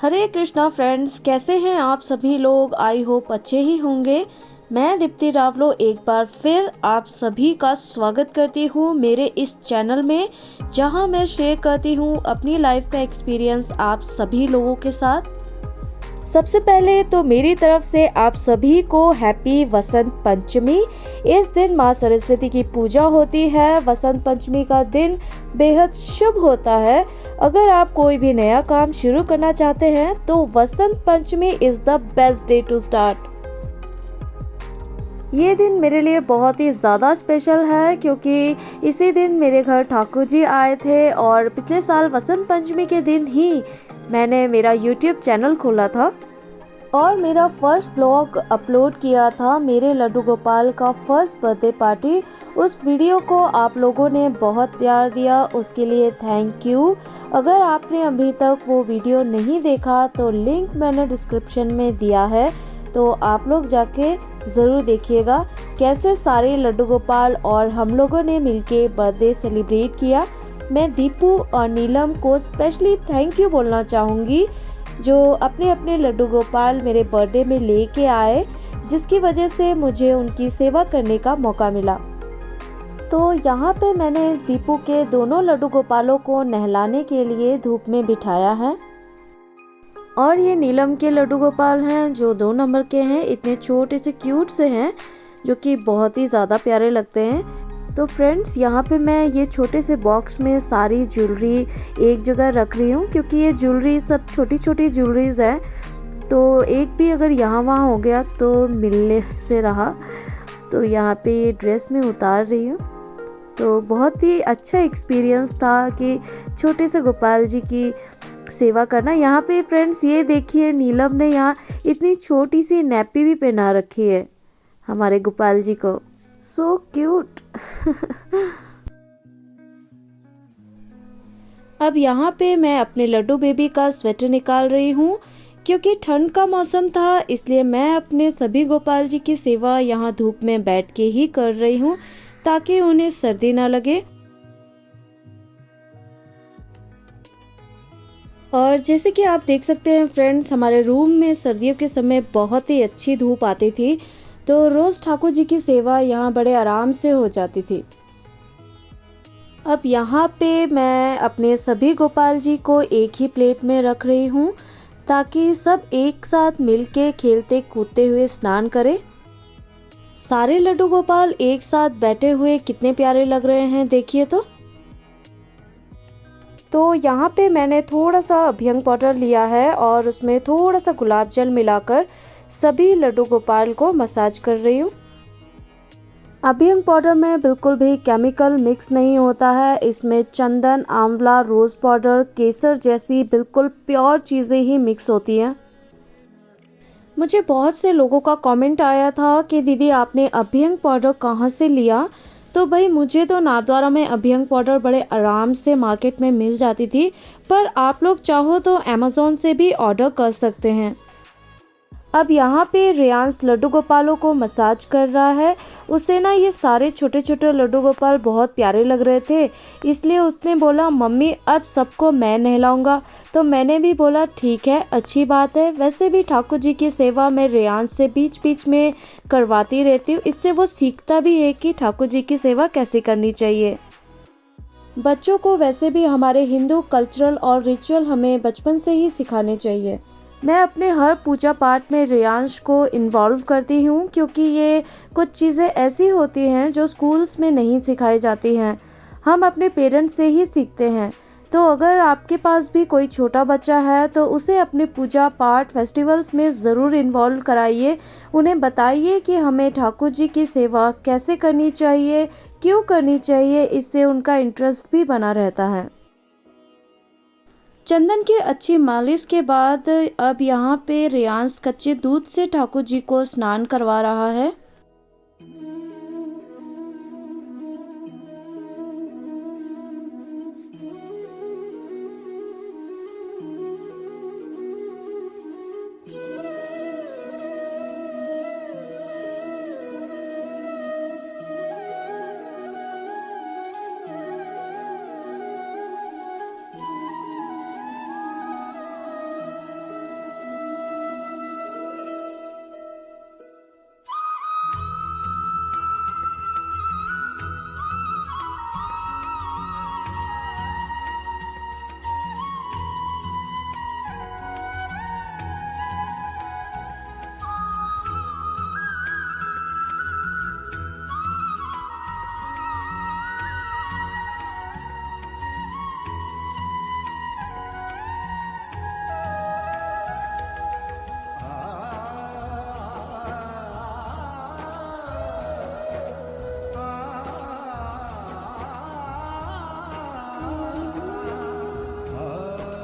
हरे Krishna friends, कैसे हैं आप सभी लोग। आई होप अच्छे ही होंगे। मैं दीप्ति रावलो एक बार फिर आप सभी का स्वागत करती हूँ मेरे इस चैनल में, जहाँ मैं शेयर करती हूँ अपनी लाइफ का एक्सपीरियंस आप सभी लोगों के साथ। सबसे पहले तो मेरी तरफ से आप सभी को हैप्पी वसंत पंचमी। इस दिन माँ सरस्वती की पूजा होती है। वसंत पंचमी का दिन बेहद शुभ होता है। अगर आप कोई भी नया काम शुरू करना चाहते हैं तो Vasant Panchami is the best day to start. ये दिन मेरे लिए बहुत ही ज़्यादा स्पेशल है क्योंकि इसी दिन मेरे घर ठाकुर जी आए थे और पिछले साल वसंत पंचमी के दिन ही मैंने मेरा YouTube चैनल खोला था और मेरा फर्स्ट ब्लॉग अपलोड किया था। मेरे लड्डू गोपाल का फर्स्ट बर्थडे पार्टी। उस वीडियो को आप लोगों ने बहुत प्यार दिया, उसके लिए थैंक यू। अगर आपने अभी तक वो वीडियो नहीं देखा तो लिंक मैंने डिस्क्रिप्शन में दिया है, तो आप लोग जाके ज़रूर देखिएगा कैसे सारे लड्डू गोपाल और हम लोगों ने मिलके बर्थडे सेलिब्रेट किया। मैं दीपू और नीलम को स्पेशली थैंक यू बोलना चाहूँगी, जो अपने अपने लड्डू गोपाल मेरे बर्थडे में लेके आए, जिसकी वजह से मुझे उनकी सेवा करने का मौका मिला। तो यहाँ पे मैंने दीपू के दोनों लड्डू गोपालों को नहलाने के लिए धूप में बिठाया है। और ये नीलम के लड्डू गोपाल हैं जो 2 नंबर के हैं। इतने छोटे से क्यूट से हैं जो कि बहुत ही ज़्यादा प्यारे लगते हैं। तो फ्रेंड्स, यहाँ पे मैं ये छोटे से बॉक्स में सारी ज्वेलरी एक जगह रख रही हूँ क्योंकि ये ज्वेलरी सब छोटी छोटी ज्वेलरीज हैं, तो एक भी अगर यहाँ वहाँ हो गया तो मिलने से रहा। तो यहाँ पे ये ड्रेस में उतार रही हूँ। तो बहुत ही अच्छा एक्सपीरियंस था कि छोटे से गोपाल जी की सेवा करना। यहाँ पे फ्रेंड्स ये देखिए, नीलम ने यहाँ इतनी छोटी सी नैपी भी पहना रखी है हमारे गोपाल जी को। So cute. अब यहाँ पे मैं अपने लड्डू बेबी का स्वेटर निकाल रही हूँ क्योंकि ठंड का मौसम था, इसलिए मैं अपने सभी गोपाल जी की सेवा यहाँ धूप में बैठ के ही कर रही हूँ ताकि उन्हें सर्दी ना लगे। और जैसे कि आप देख सकते हैं फ्रेंड्स, हमारे रूम में सर्दियों के समय बहुत ही अच्छी धूप आती थी, तो रोज़ ठाकुर जी की सेवा यहाँ बड़े आराम से हो जाती थी। अब यहाँ पे मैं अपने सभी गोपाल जी को एक ही प्लेट में रख रही हूँ ताकि सब एक साथ मिलके खेलते कूदते हुए स्नान करें। सारे लड्डू गोपाल एक साथ बैठे हुए कितने प्यारे लग रहे हैं, देखिए। तो यहाँ पे मैंने थोड़ा सा अभ्यंग पाउडर लिया है और उसमें थोड़ा सा गुलाब जल मिलाकर सभी लड्डू गोपाल को मसाज कर रही हूँ। अभ्यंग पाउडर में बिल्कुल भी केमिकल मिक्स नहीं होता है। इसमें चंदन, आंवला, रोज़ पाउडर, केसर जैसी बिल्कुल प्योर चीज़ें ही मिक्स होती हैं। मुझे बहुत से लोगों का कमेंट आया था कि दीदी आपने अभ्यंग पाउडर कहाँ से लिया। तो भाई, मुझे तो नाथद्वारा में अभ्यंग पाउडर बड़े आराम से मार्केट में मिल जाती थी, पर आप लोग चाहो तो अमेज़ॉन से भी ऑर्डर कर सकते हैं। अब यहाँ पे रियांश लड्डू गोपालों को मसाज कर रहा है। उसे ना ये सारे छोटे छोटे लड्डू गोपाल बहुत प्यारे लग रहे थे, इसलिए उसने बोला मम्मी अब सबको मैं नहलाऊंगा। तो मैंने भी बोला ठीक है, अच्छी बात है। वैसे भी ठाकुर जी की सेवा मैं रियांश से बीच बीच में करवाती रहती हूँ, इससे वो सीखता भी है कि ठाकुर जी की सेवा कैसे करनी चाहिए। बच्चों को वैसे भी हमारे हिंदू कल्चरल और रिचुअल हमें बचपन से ही सिखाने चाहिए। मैं अपने हर पूजा पाठ में रियांश को इन्वॉल्व करती हूँ क्योंकि ये कुछ चीज़ें ऐसी होती हैं जो स्कूल्स में नहीं सिखाई जाती हैं, हम अपने पेरेंट्स से ही सीखते हैं। तो अगर आपके पास भी कोई छोटा बच्चा है तो उसे अपने पूजा पाठ फेस्टिवल्स में ज़रूर इन्वॉल्व कराइए। उन्हें बताइए कि हमें ठाकुर जी की सेवा कैसे करनी चाहिए, क्यों करनी चाहिए, इससे उनका इंटरेस्ट भी बना रहता है। चंदन की अच्छी मालिश के बाद अब यहाँ पे रियांश कच्चे दूध से ठाकुर जी को स्नान करवा रहा है।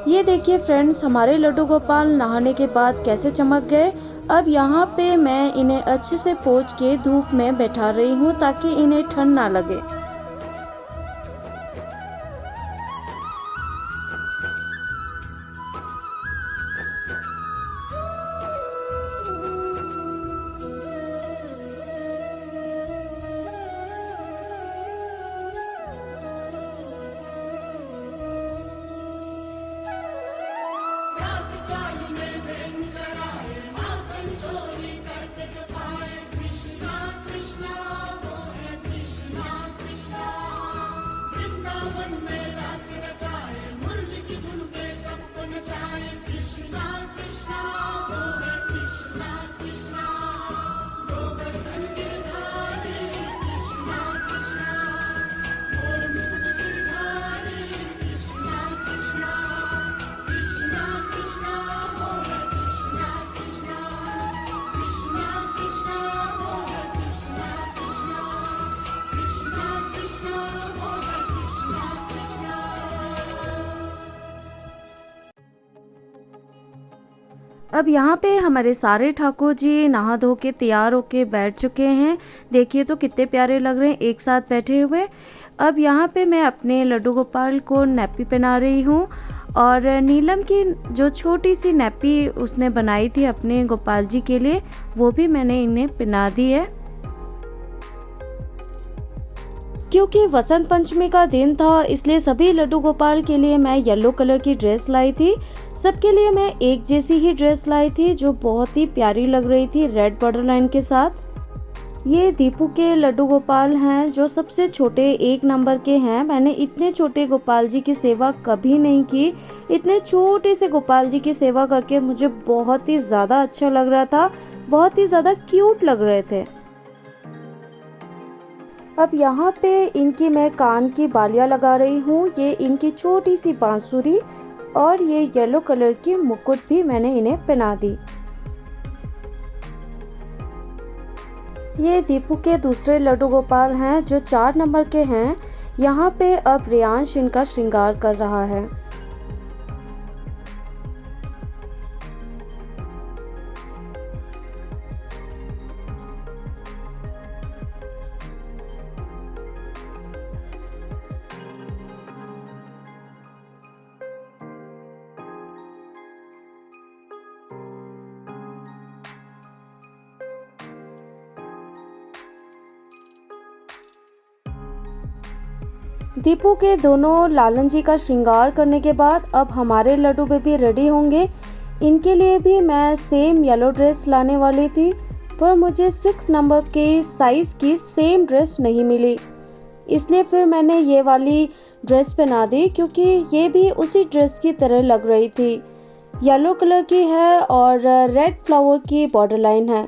ये देखिए फ्रेंड्स, हमारे लड्डू गोपाल नहाने के बाद कैसे चमक गए। अब यहाँ पे मैं इन्हें अच्छे से पोंछ के धूप में बैठा रही हूँ ताकि इन्हें ठंड ना लगे। अब यहाँ पे हमारे सारे ठाकुर जी नहा धो के तैयार होके बैठ चुके हैं। देखिए तो कितने प्यारे लग रहे हैं एक साथ बैठे हुए। अब यहाँ पे मैं अपने लड्डू गोपाल को नैपी पहना रही हूँ और नीलम की जो छोटी सी नैपी उसने बनाई थी अपने गोपाल जी के लिए, वो भी मैंने इन्हें पहना दी है। क्योंकि वसंत पंचमी का दिन था इसलिए सभी लड्डू गोपाल के लिए मैं येलो कलर की ड्रेस लाई थी। सबके लिए मैं एक जैसी ही ड्रेस लाई थी जो बहुत ही प्यारी लग रही थी रेड बॉर्डर लाइन के साथ। ये दीपू के लड्डू गोपाल हैं जो सबसे छोटे 1 नंबर के हैं। मैंने इतने छोटे गोपाल जी की सेवा कभी नहीं की। इतने छोटे से गोपाल जी की सेवा करके मुझे बहुत ही ज़्यादा अच्छा लग रहा था, बहुत ही ज़्यादा क्यूट लग रहे थे। अब यहाँ पे इनकी मैं कान की बालियाँ लगा रही हूँ। ये इनकी छोटी सी बांसुरी और ये येलो कलर की मुकुट भी मैंने इन्हें पहना दी। ये दीपू के दूसरे लड्डू गोपाल हैं जो 4 नंबर के हैं। यहाँ पे अब रियांश इनका श्रृंगार कर रहा है। दीपू के दोनों लालन जी का श्रृंगार करने के बाद अब हमारे लड्डू बेबी रेडी होंगे। इनके लिए भी मैं सेम येलो ड्रेस लाने वाली थी पर मुझे 6 नंबर के साइज़ की सेम ड्रेस नहीं मिली, इसलिए फिर मैंने ये वाली ड्रेस पहना दी क्योंकि ये भी उसी ड्रेस की तरह लग रही थी। येलो कलर की है और रेड फ्लावर की बॉर्डर लाइन है।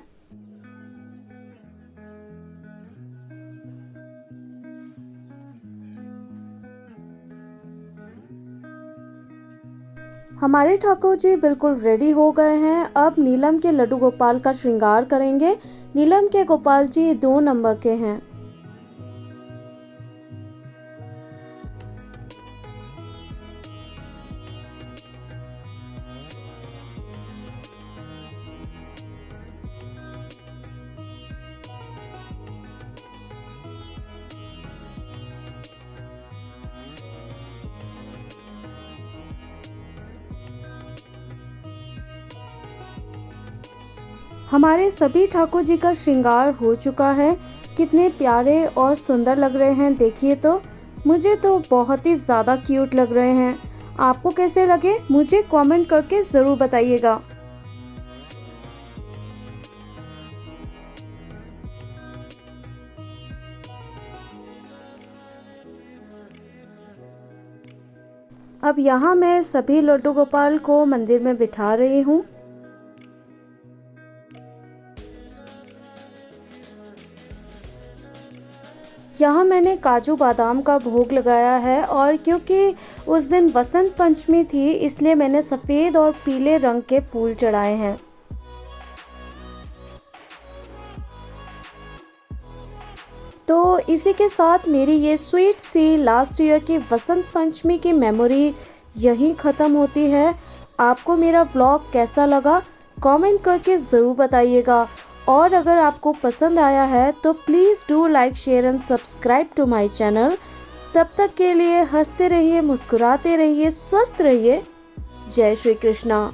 हमारे ठाकुर जी बिल्कुल रेडी हो गए हैं। अब नीलम के लड्डू गोपाल का श्रृंगार करेंगे। नीलम के गोपाल जी 2 नंबर के हैं। हमारे सभी ठाकुर जी का श्रृंगार हो चुका है। कितने प्यारे और सुंदर लग रहे हैं देखिए तो। मुझे तो बहुत ही ज़्यादा क्यूट लग रहे हैं। आपको कैसे लगे मुझे कमेंट करके ज़रूर बताइएगा। अब यहाँ मैं सभी लड्डू गोपाल को मंदिर में बिठा रही हूँ। यहाँ मैंने काजू बादाम का भोग लगाया है और क्योंकि उस दिन वसंत पंचमी थी इसलिए मैंने सफ़ेद और पीले रंग के फूल चढ़ाए हैं। तो इसी के साथ मेरी ये स्वीट सी लास्ट ईयर की वसंत पंचमी की मेमोरी यहीं ख़त्म होती है। आपको मेरा व्लॉग कैसा लगा कमेंट करके ज़रूर बताइएगा, और अगर आपको पसंद आया है तो please do like share and subscribe to my channel. तब तक के लिए हंसते रहिए, मुस्कुराते रहिए, स्वस्थ रहिए। जय श्री कृष्णा।